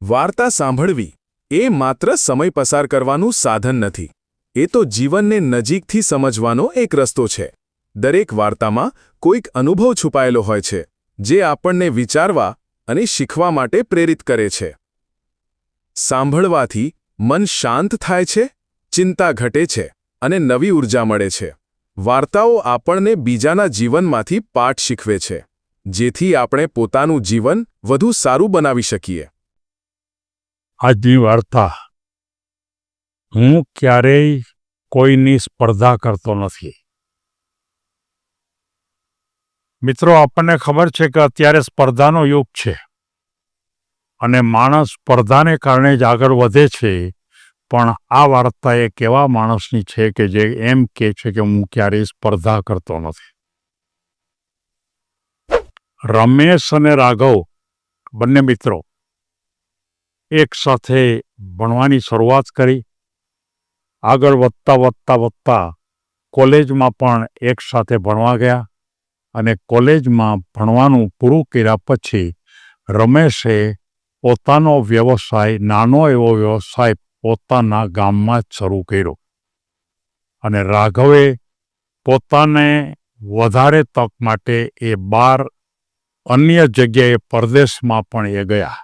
વાર્તા સાંભળવી એ માત્ર સમય પસાર કરવાનું સાધન નથી. એ તો જીવનને નજીકથી સમજવાનો એક રસ્તો છે. દરેક વાર્તામાં કોઈક અનુભવ છુપાયેલો હોય છે, જે આપણને વિચારવા અને શીખવા માટે પ્રેરિત કરે છે. સાંભળવાથી મન શાંત થાય છે, ચિંતા ઘટે છે અને નવી ઉર્જા મળે છે. વાર્તાઓ આપણને બીજાના જીવનમાંથી પાઠ શીખવે છે, જેથી આપણે પોતાનું જીવન વધુ સારું બનાવી શકીએ. આજની વાર્તા. હું ક્યારેય કોઈની સ્પર્ધા કરતો નથી. મિત્રો, આપણને ખબર છે કે અત્યારે સ્પર્ધાનો યુગ છે અને માણસ સ્પર્ધાને કારણે જ આગળ વધે છે. પણ આ વાર્તા એક એવા માણસની છે કે જે એમ કહે છે કે હું ક્યારેય સ્પર્ધા કરતો નથી. રમેશ અને રાઘવ બંને મિત્રો એક સાથે ભણવાની શરૂઆત કરી. આગળ વધતા કોલેજમાં પણ એક સાથે ભણવા ગયા અને કોલેજમાં ભણવાનું પૂરું કર્યા પછી રમેશે પોતાનો વ્યવસાય, નાનો એવો વ્યવસાય પોતાના ગામમાં જ શરૂ કર્યો અને રાઘવે પોતાને વધારે તક માટે એ બહાર અન્ય જગ્યાએ પરદેશમાં પણ એ ગયા.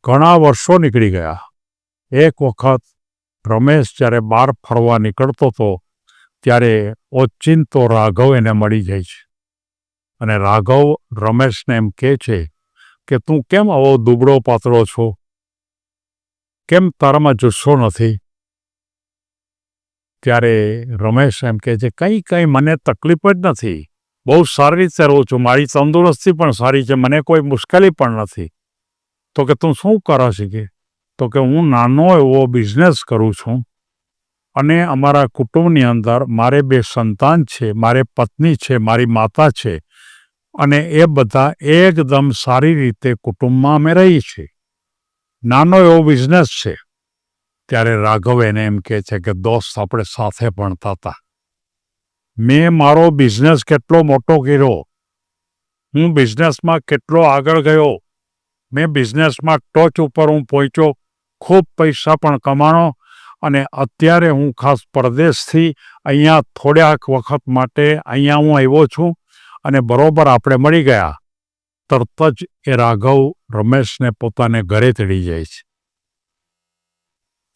ઘણા વર્ષો નીકળી ગયા. એક વખત રમેશ જ્યારે બહાર ફરવા નીકળતો હતો ત્યારે ઓચિંતો રાઘવ એને મળી જાય છે અને રાઘવ રમેશને એમ કહે છે કે તું કેમ આવો દુબળો પાતળો છો? કેમ તારામાં જુસ્સો નથી? ત્યારે રમેશ એમ કહે છે, કંઈ મને તકલીફ જ નથી. બહુ સારી રીતે રહું છું. મારી તંદુરસ્તી પણ સારી છે. મને કોઈ મુશ્કેલી પણ નથી. તો કે તું શું કરે છે? કે તો કે હું નાનો એવો બિઝનેસ કરું છું અને અમારા કુટુંબની અંદર મારે 2 સંતાન છે, મારે પત્ની છે, મારી માતા છે અને એ બધા એકદમ સારી રીતે કુટુંબમાં અમે રહી છીએ. નાનો એવો બિઝનેસ છે. ત્યારે રાઘવ એને એમ કહે છે કે દોસ્ત, આપણે સાથે ભણતા હતા. મેં મારો બિઝનેસ કેટલો મોટો કર્યો, હું બિઝનેસમાં કેટલો આગળ ગયો, મેં બિઝનેસમાં ટોચ ઉપર હું પહોંચ્યો, ખૂબ પૈસા પણ કમાણો અને અત્યારે હું ખાસ પરદેશથી અહીંયા થોડાક વખત માટે અહીંયા હું આવ્યો છું અને બરોબર આપણે મળી ગયા. તરત જ એ રાઘવ રમેશને પોતાને ઘરે તેડી જાય છે.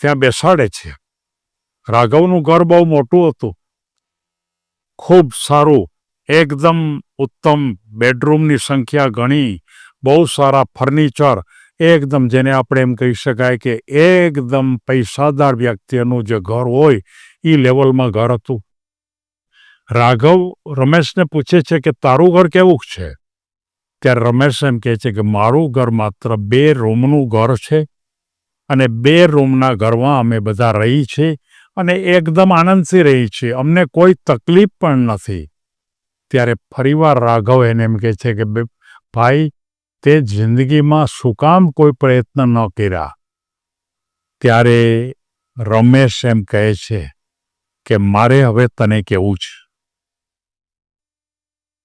ત્યાં બેસાડે છે. રાઘવનું ઘર બહુ મોટું હતું, ખૂબ સારું, એકદમ ઉત્તમ. બેડરૂમની સંખ્યા ઘણી, બહુ સારા ફર્નિચર, એકદમ જેને આપણે એમ કહી શકાય કે એકદમ પૈસાદાર વ્યક્તિનું જે ઘર હોય એ લેવલમાં ઘર હતું. રાઘવ રમેશને પૂછે છે કે તારું ઘર કેવું છે? ત્યારે રમેશ એમ કહે છે કે મારું ઘર માત્ર 2 રૂમનું ઘર છે અને 2 રૂમના ઘરમાં અમે બધા રહી છીએ અને એકદમ આનંદથી રહી છીએ. અમને કોઈ તકલીફ પણ નથી. ત્યારે ફરીવાર રાઘવ એને એમ કહે છે કે ભાઈ, તે જિંદગીમાં શું કામ કોઈ પ્રયત્ન ન કર્યા? ત્યારે રમેશ એમ કહે છે કે મારે હવે તને કહેવું છે,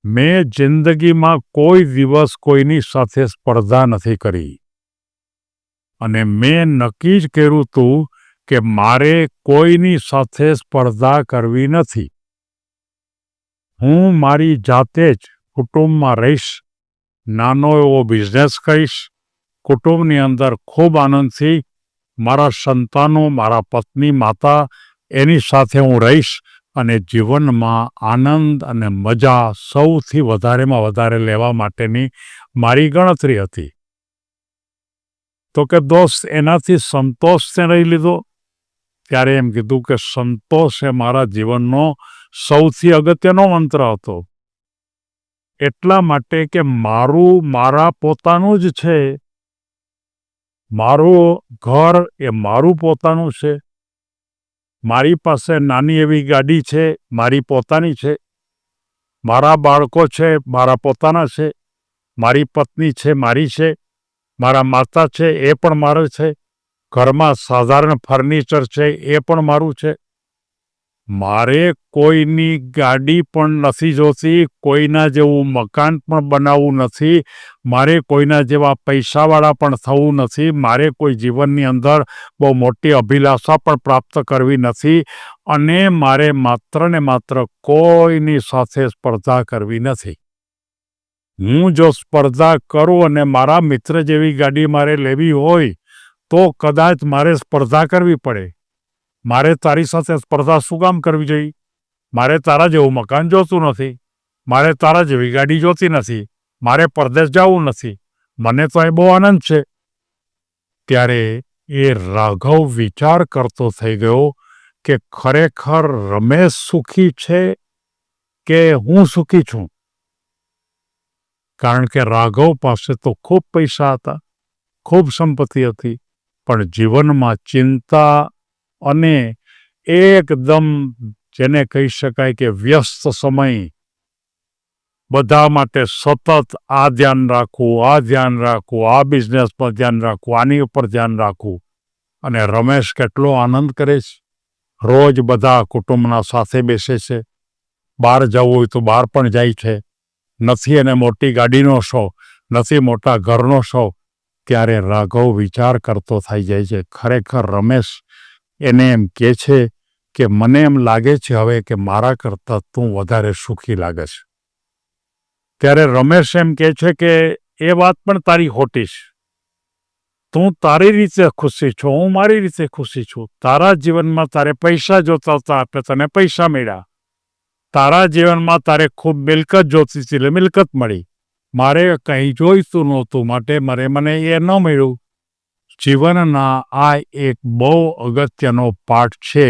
મેં જિંદગીમાં કોઈ દિવસ કોઈની સાથે સ્પર્ધા નથી કરી અને મેં નક્કી જ કર્યું હતું કે મારે કોઈની સાથે સ્પર્ધા કરવી નથી. હું મારી જાતે જ કુટુંબમાં રહીશ, નાનો એવો બિઝનેસ કરીશ, કુટુંબની અંદર ખૂબ આનંદથી મારા સંતાનો, મારા પત્ની, માતા એની સાથે હું રહીશ અને જીવનમાં આનંદ અને મજા સૌથી વધારેમાં વધારે લેવા માટેની મારી ગણતરી હતી. તો કે દોસ્ત, એનાથી સંતોષ તે નહીં લીધો? ત્યારે એમ કીધું કે સંતોષ એ મારા જીવનનો સૌથી અગત્યનો મંત્ર હતો. એટલા માટે કે મારા પોતાનું જ છે. મારું ઘર એ મારું પોતાનું છે. મારી પાસે નાની એવી ગાડી છે, મારી પોતાની છે. મારા બાળકો છે, મારા પોતાના છે. મારી પત્ની છે, મારી છે. મારા માતા છે, એ પણ મારો છે. ઘરમાં સાધારણ ફર્નિચર છે, એ પણ મારું છે. મારે કોઈની ગાડી પણ નથી જોતી, કોઈના જેવું મકાન પણ બનાવવું નથી, મારે કોઈના જેવા પૈસાવાળા પણ થવું નથી, મારે કોઈ જીવનની અંદર બહુ મોટી અભિલાષા પણ પ્રાપ્ત કરવી નથી, અને મારે માત્ર ને માત્ર કોઈની સાથે સ્પર્ધા કરવી નથી. હું જો સ્પર્ધા કરું અને મારા મિત્ર જેવી ગાડી મારે લેવી હોય તો કદાચ મારે સ્પર્ધા કરવી પડે. મારે તારી સાથે સ્પર્ધા શું કામ કરવી જોઈએ? મારે તારા જેવું મકાન જોતું નથી, મારે તારા જેવી ગાડી જોતી નથી, મારે પરદેશ જવું નથી, મને તો એ બહુ આનંદ છે. ત્યારે એ રાઘવ વિચાર કરતો થઈ ગયો કે ખરેખર રમેશ સુખી છે કે હું સુખી છું? કારણ કે રાઘવ પાસે તો ખૂબ પૈસા હતા, ખૂબ સંપત્તિ હતી, પણ જીવનમાં ચિંતા અને એકદમ જેને કહી શકાય કે વ્યસ્ત સમય, બધા માટે સતત આ ધ્યાન રાખવું, આ ધ્યાન રાખવું, આ બિઝનેસ પર ધ્યાન રાખવું, આની ઉપર ધ્યાન રાખવું. અને રમેશ કેટલો આનંદ કરે છે, રોજ બધા કુટુંબના સાથે બેસે છે, બહાર જવું હોય તો બહાર પણ જાય છે, નથી એને મોટી ગાડીનો શોખ, નથી મોટા ઘરનો શોખ. ત્યારે રાઘવ વિચાર કરતો થઈ જાય છે, ખરેખર રમેશ એને એમ કહે છે કે મને એમ લાગે છે હવે કે મારા કરતાં તું વધારે સુખી લાગે છે. ત્યારે રમેશ એમ કહે છે કે એ વાત પણ તારી ખોટી છે. તું તારી રીતે ખુશી છો, હું મારી રીતે ખુશી છું. તારા જીવનમાં તારે પૈસા જોતા હતા એટલે તને પૈસા મળ્યા, તારા જીવનમાં તારે ખૂબ મિલકત જોતી હતી એટલે મિલકત મળી, મારે કંઈ જોઈતું નહોતું માટે મને એ ન મળ્યું. જીવનના આ એક બહુ અગત્યનો પાઠ છે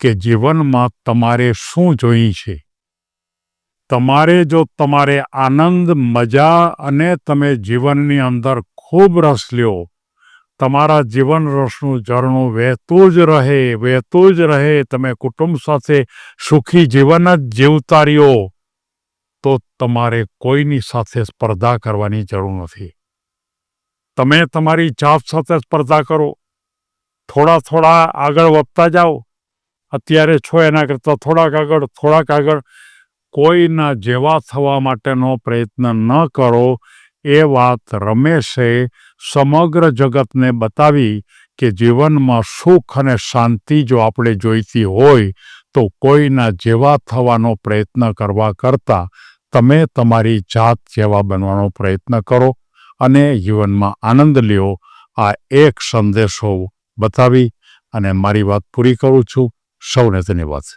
કે જીવનમાં તમારે શું જોઈએ છે. તમારે જો તમારે આનંદ, મજા અને તમે જીવનની અંદર ખૂબ રસ લ્યો, તમારા જીવન રસનું ઝરણું વહેતું જ રહે, તમે કુટુંબ સાથે સુખી જીવન જ જીવતા રહ્યો, તો તમારે કોઈની સાથે સ્પર્ધા કરવાની જરૂર નથી. તમે તમારી જાત સાથે સ્પર્ધા કરો, થોડા આગળ વધતા જાઓ, અત્યારે છો એના કરતાં થોડાક આગળ. કોઈના જેવા થવા માટેનો પ્રયત્ન ન કરો. એ વાત રમેશે સમગ્ર જગતને બતાવી કે જીવનમાં સુખ અને શાંતિ જો આપણે જોઈતી હોય તો કોઈના જેવા થવાનો પ્રયત્ન કરવા કરતાં તમે તમારી જાત જેવા બનવાનો પ્રયત્ન કરો અને જીવનમાં આનંદ લ્યો. આ એક સંદેશો બતાવી અને મારી વાત પૂરી કરું છું. સૌને ધન્યવાદ.